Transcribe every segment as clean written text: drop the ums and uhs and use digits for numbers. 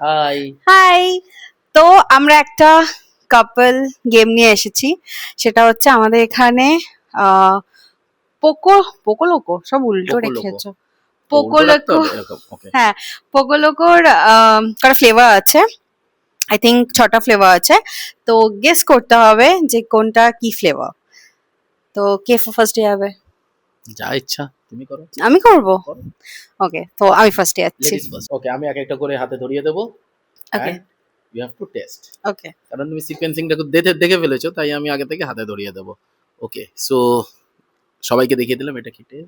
High. High. তো আমরা একটা কাপল গেম নিয়ে এসেছি, সেটা হচ্ছে আমাদের এখানে আহ পোকো পোকোলোকো সব উল্টো পোকো লোকো। রেখেছো। তো উল্টো রাখতে পোকোলোকো, হবে এরকম। ওকে। হ্যাঁ, পোকোলোকোর কটা ফ্লেভার আছে, আই থিঙ্ক 6টা ফ্লেভার আছে। তো গেস করতে হবে যে কোনটা কি ফ্লেভার। তো কে ফার্স্টে যাবে? যা ইচ্ছা তুমি করো। আমি করব। করো। ওকে, তো আমি ফার্স্টে যাচ্ছি। Ladies first. ওকে, আমি এক একটা করে হাতে ধরিয়ে দেবো okay. And you have to test. Okay. কারণ তুমি সিকোয়েন্সিংটা দেখে দেখে ফেলেছো, তাই আমি আগে থেকে হাতে ধরিয়ে দেবো। ওকে, সো সবাইকে দেখিয়ে দিলাম এটা কেটে।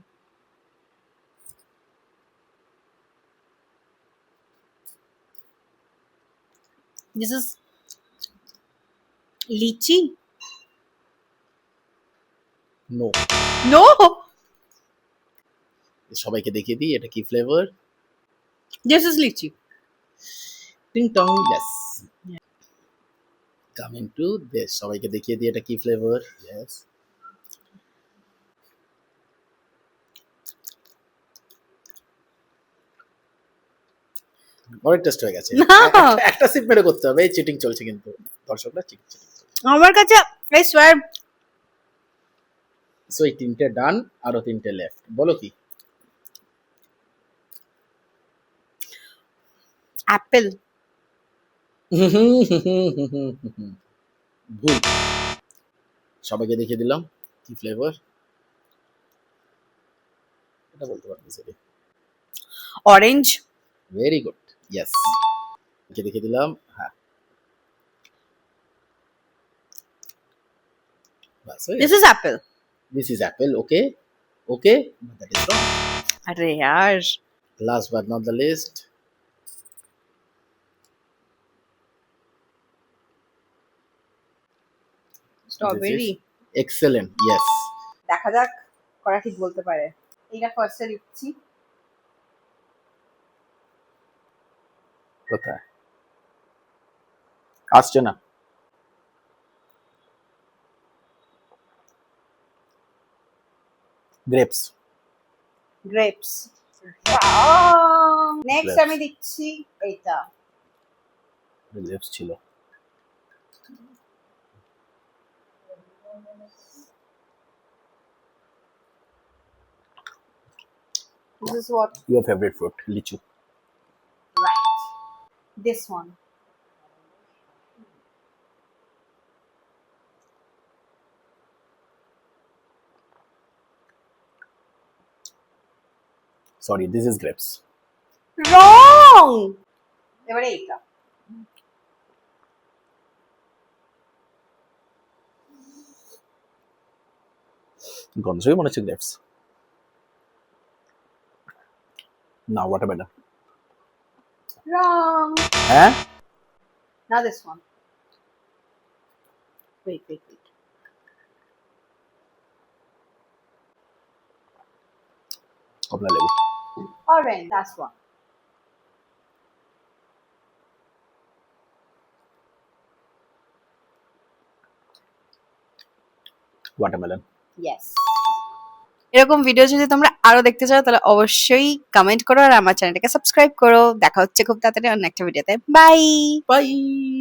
This is litchi. No. No. সবাইকে দেখিয়ে দিই এটা কি ফ্লেভার। দিস ইজ লিচি। টিং টং, ইয়েস। কামিং টু দিস, সবাইকে দেখিয়ে দিই এটা কি ফ্লেভার। ইয়েস। অনেক টেস্ট হয়ে গেছে। না। একটা সিপ মেরে করতে হবে, এই চিটিং চলছে কিন্তু দর্শকরা চিটিং চলছে। আমার কাছে আই সোয়ার সো এই তিনটে ডান, আরো তিনটে লেফট, বলো কি? অ্যাপেল। ভুল। সবাইকে দেখিয়ে দিলাম কি ফ্লেভার। এটা বলতে পারবি সেটা। অরেঞ্জ। Very good, yes. দেখিয়ে দিলাম, হ্যাঁ। বাস হয়ে দিস গেছে। Is apple. This is apple. Okay okay, that is wrong. আরে यार, last but not the least, strawberry. Excellent, yes. দেখা যাক করা ঠিক বলতে পারে। এইটা ফার্স্টে দিচ্ছি। কোথায় আসছে না? গ্রেপস। গ্রেপস। নেক্সট আমি দিচ্ছি এইটা। গ্রেপস ছিল। This is what? Your favorite fruit, lichu. Right. This one. Sorry, this is grapes. Wrong. এবারে এইটা। গন্ধ শুকে মনে হচ্ছে গ্রেপস। না, watermelon. Wrong. হ্যাঁ? Now this one. Wait. কমলা লেবু। Orange. That's one. watermelon. Yes. এরকম ভিডিও যদি তোমরা আরো দেখতে চাও তাহলে অবশ্যই কমেন্ট করো আর আমার চ্যানেলটাকে সাবস্ক্রাইব করো। দেখা হচ্ছে খুব তাড়াতাড়ি অন্য একটা ভিডিওতে। বাই। Bye.